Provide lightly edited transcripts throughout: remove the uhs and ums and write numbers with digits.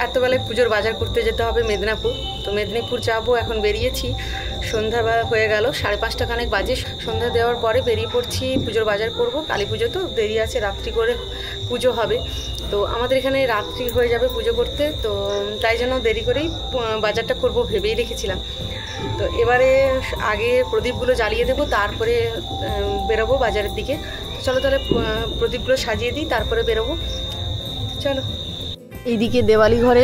এতবেলায় পুজোর বাজার করতে যেতে হবে মেদিনীপুর। তো মেদিনীপুর যাবো, এখন বেরিয়েছি। সন্ধ্যাবেলা হয়ে গেল, 5:30 খানেক বাজে। সন্ধ্যা দেওয়ার পরে বেরিয়ে পড়ছি, পুজোর বাজার করব। কালী পুজো তো দেরি আছে, রাত্রি করে পুজো হবে। তো আমাদের এখানে রাত্রি হয়ে যাবে পুজো করতে, তো তাই জন্য দেরি করেই বাজারটা করব ভেবেই রেখেছিলাম। তো এবারে আগে প্রদীপগুলো জ্বালিয়ে দেবো, তারপরে বেরোবো বাজারের দিকে। তো চলো তাহলে প্রদীপগুলো সাজিয়ে দিই, তারপরে বেরোবো। চলো। এইদিকে দেওয়ালি ঘরে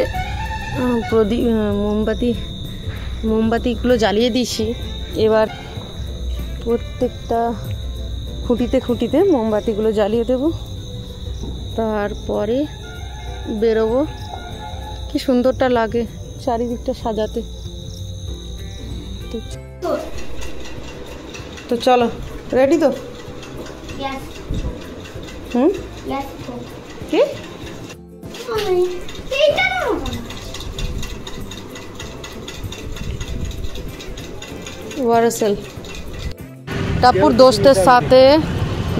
প্রদীপ মোমবাতিগুলো জ্বালিয়ে দিয়েছি। এবার প্রত্যেকটা খুঁটিতে মোমবাতিগুলো জ্বালিয়ে দেব, তারপরে বেরোবো। কি সুন্দরটা লাগে চারিদিকটা সাজাতে। তো চলো, রেডি তো? কি ওয়ারসেল টাপুর দোস্তের সাথে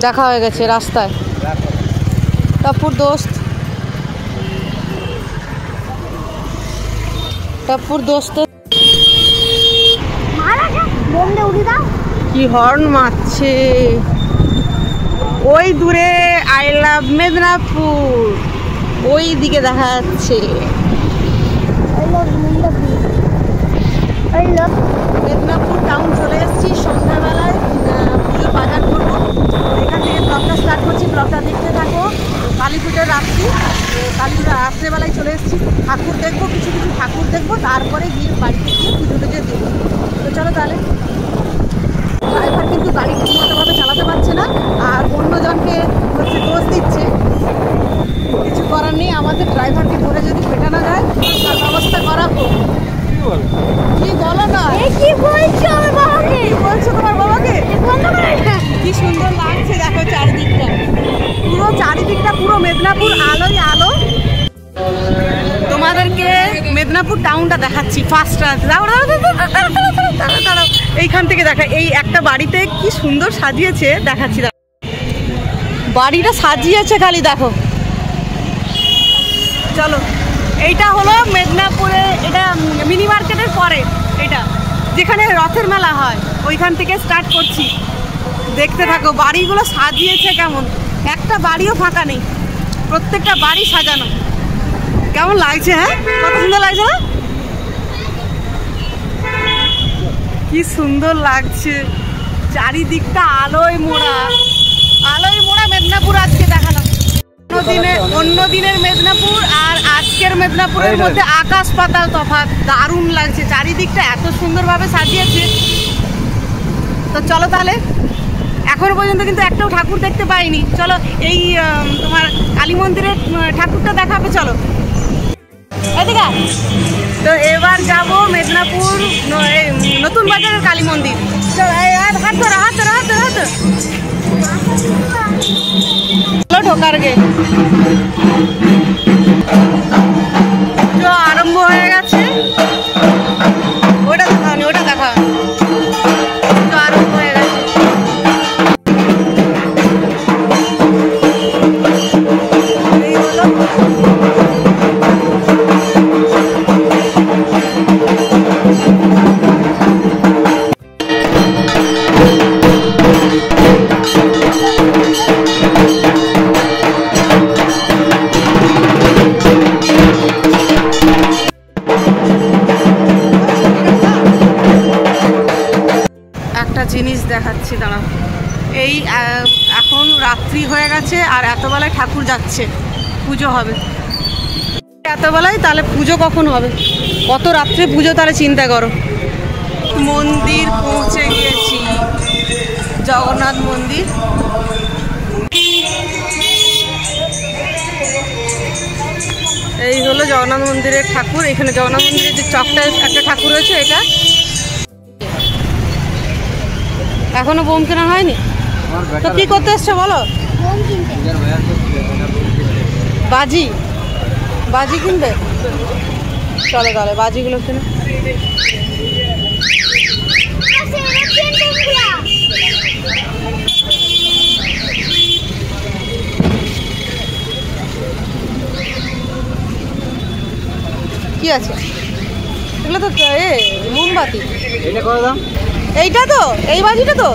দেখা হয়ে গেছে রাস্তায়। টাপুর দোস্ত কি হর্ন মারছে ওই দূরে। আই লাভ মেদিনীপুর ওই দিকে দেখা যাচ্ছে। মেদিনীপুর টাউন চলে এসেছি। সন্ধ্যাবেলায় পুজোর বাজার করবো। এখান থেকে ব্লগটা স্টার্ট করছি, ব্লগটা দেখতে থাকো। কালী পুজোর রাত্রি, কালী পুজোর রাত্রেবেলায় চলে এসেছি। ঠাকুর দেখবো, কিছু ঠাকুর দেখবো, তারপরে গিয়ে বাড়িতে গিয়ে পুজো টুজো দেবো। তো চলো তাহলে। ড্রাইভার কিন্তু গাড়ি ঠিকমতোভাবে চালাতে পারছে না, আর অন্যজনকে দোষ দিচ্ছে। কিছু করার নেই, আমাদের ড্রাইভারকে ধরে যদি পেটানো যায় তার ব্যবস্থা করা হোক। কি বলো না, কি বলছো আমার বাবাকে? কি বলছো তোমার বাবাকে? কি সুন্দর লাগছে দেখো চারিদিকটা, পুরো মেদিনীপুর আলোয় আলো। তোমাদেরকে মেদিনীপুর টাউনটা দেখাচ্ছি ফার্স্ট। দাঁড়াও, এইখান থেকে দেখা। এই একটা বাড়িতে কি সুন্দর সাজিয়েছে, দেখাচ্ছি। বাড়িটা সাজিয়েছে খালি দেখো। চলো, এইটা হলো মেদিনীপুরে, এটা মিনি মার্কেটের পরে, এটা যেখানে রথের মেলা হয় ওইখান থেকে স্টার্ট করছি। দেখতে থাকো বাড়িগুলো সাজিয়েছে কেমন। একটা বাড়িও ফাঁকা নেই, প্রত্যেকটা বাড়ি সাজানো। কেমন লাগছে? হ্যাঁ, কত সুন্দর লাগছে না? কি সুন্দর লাগছে, চারিদিকটা আলোয় মোড়া মেদিনীপুর আজকে দেখালাম। অন্য দিনের মেদিনীপুর আর আজকের মেদিনীপুরের মধ্যে আকাশ পাতাল তফাৎ। দারুণ লাগছে, চারিদিকটা এত সুন্দরভাবে সাজিয়েছে। তো চলো তাহলে। এখনো পর্যন্ত কিন্তু একটাও ঠাকুর দেখতে পাইনি। চলো, এই তোমার কালী মন্দিরের ঠাকুরটা দেখাবে, চলো। তো এবার যাব মেদিনীপুর নতুন বাজারের কালী মন্দির। চলো ঢোকার গে আরম্ভ হয়ে গেছে। ওটা দেখানি, ওটা দেখা আরম্ভ হয়ে গেছে। জিনিস দেখাচ্ছি, দাঁড়াও। এই এখন রাত্রি হয়ে গেছে আর এতবেলায় ঠাকুর যাচ্ছে, পুজো হবে এতবেলায়। তাহলে পুজো কখন হবে? কত রাত্রে পুজো, তাহলে চিন্তা করো। মন্দির পৌঁছে গিয়েছি, জগন্নাথ মন্দির। এই হলো জগন্নাথ মন্দিরের ঠাকুর। এখানে জগন্নাথ মন্দিরের যে চকটায় একটা ঠাকুর রয়েছে, এটা এখনো বোম কেনা হয়নি। তো কি করতে এসছো বলো? বাজি কিনবে। চলো তাহলে বাজিগুলো কিনে। কি আছে? এগুলো তো মোমবাতি। এটা কত দাম? এইটা তো, এই বাজিটা তো।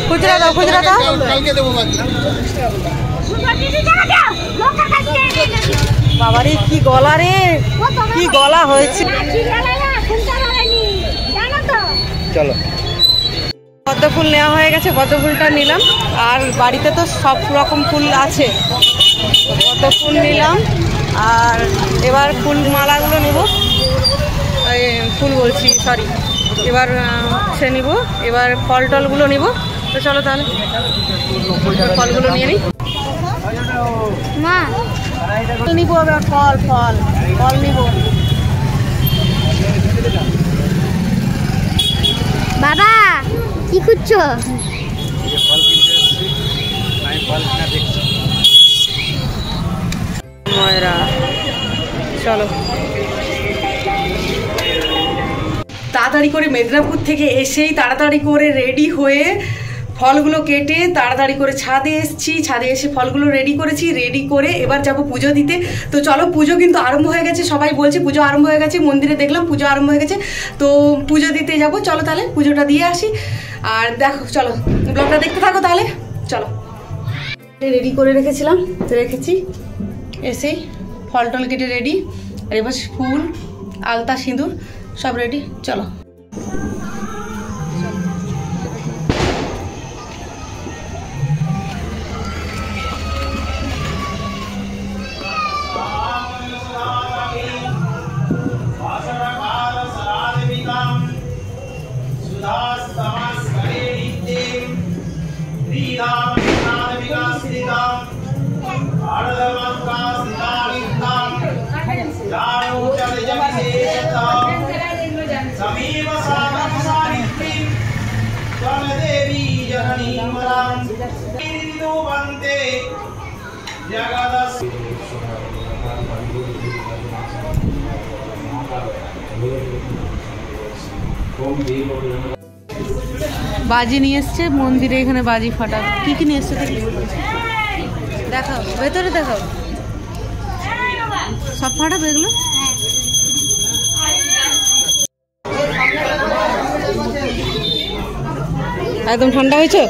খুচরা দাও, খুচরা দাও। বাবারে কি গলা রে, কি গলা হয়েছে। চলো, পদ্ম ফুল নেওয়া হয়ে গেছে, পদ্ম ফুলটা নিলাম। আর বাড়িতে তো সব রকম ফুল আছে, পদ্ম ফুল নিলাম। আর এবার ফুল মালাগুলো নেব, ফুল বলছি সরি, এবার সে নিব, এবার ফল টলগুলো নিব। তো চলো তাহলে ফলগুলো নিয়ে নিই। মা নিব এবার, ফল ফল ফল নিব। বাবা কি করছো? ময়রা চলো। তাড়াতাড়ি করে মেদিনীপুর থেকে এসেই তাড়াতাড়ি করে রেডি হয়ে ফলগুলো কেটে তাড়াতাড়ি করে ছাদে এসেছি। ছাদে এসে ফলগুলো রেডি করেছি, রেডি করে এবার যাব পুজো দিতে। তো চলো, পুজো কিন্তু আরম্ভ হয়ে গেছে, সবাই বলছে পুজো আরম্ভ হয়ে গেছে। মন্দিরে দেখলাম পুজো আরম্ভ হয়ে গেছে, তো পুজো দিতে যাব। চলো তাহলে পুজোটা দিয়ে আসি। আর দেখো, চলো ব্লগটা দেখতে থাকো তাহলে। চলো, রেডি করে রেখেছিলাম, রেখেছি, এসেই ফল টল কেটে রেডি। আর এবার ফুল, আলতা, সিঁদুর সব রেডি। চলো বাজি নিয়ে এসছে মন্দিরে, এখানে বাজি ফাটা। কি কি নিয়ে এসছে দেখাও, ভেতরে দেখাও, সব ফাটাবে এগুলো। একদম ঠান্ডা হয়েছে।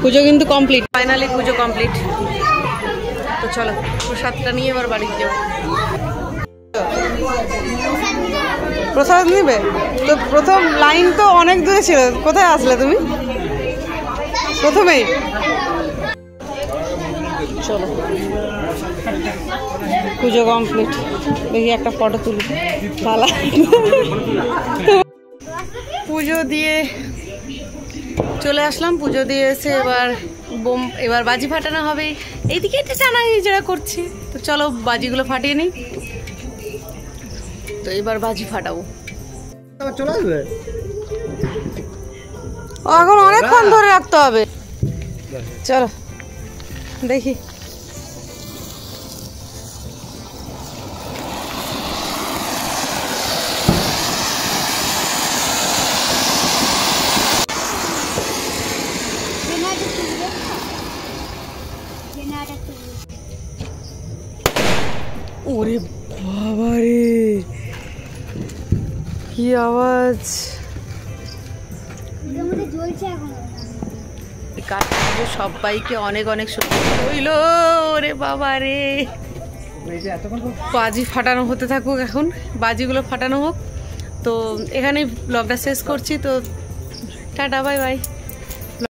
পুজো কিন্তু কমপ্লিট, ফাইনালি পুজো কমপ্লিট। তো চলো প্রসাদটা নিয়ে এবার বাড়িতে যাবো। প্রসাদ নিবে তো? প্রথম লাইন তো অনেক দূরে ছিল, কোথায় আসলে তুমি প্রথমেই? চলো পুজো কমপ্লিট, দেখি একটা ফটো তুলি। ভালো পুজো দিয়ে চলে আসলাম। পুজো দিয়ে এসে এবার বাজি ফাটানো হবে। এইদিকে একটা টানা হিজড়া করছি, তো চলো বাজিগুলো ফাটিয়ে নিই। তো এবার বাজি ফাটাবো। চলে আসবে, এখন অনেকক্ষণ ধরে রাখতে হবে। চলো দেখি। ওরে বাবারে কি আওয়াজ! সবাইকে অনেক অনেক শুভেচ্ছা হইল। ওরে বাবারে, বাজি ফাটানো হতে থাকুক, এখন বাজিগুলো ফাটানো হোক। তো এখানেই ব্লগটা শেষ করছি। তো টাটা, বাই বাই।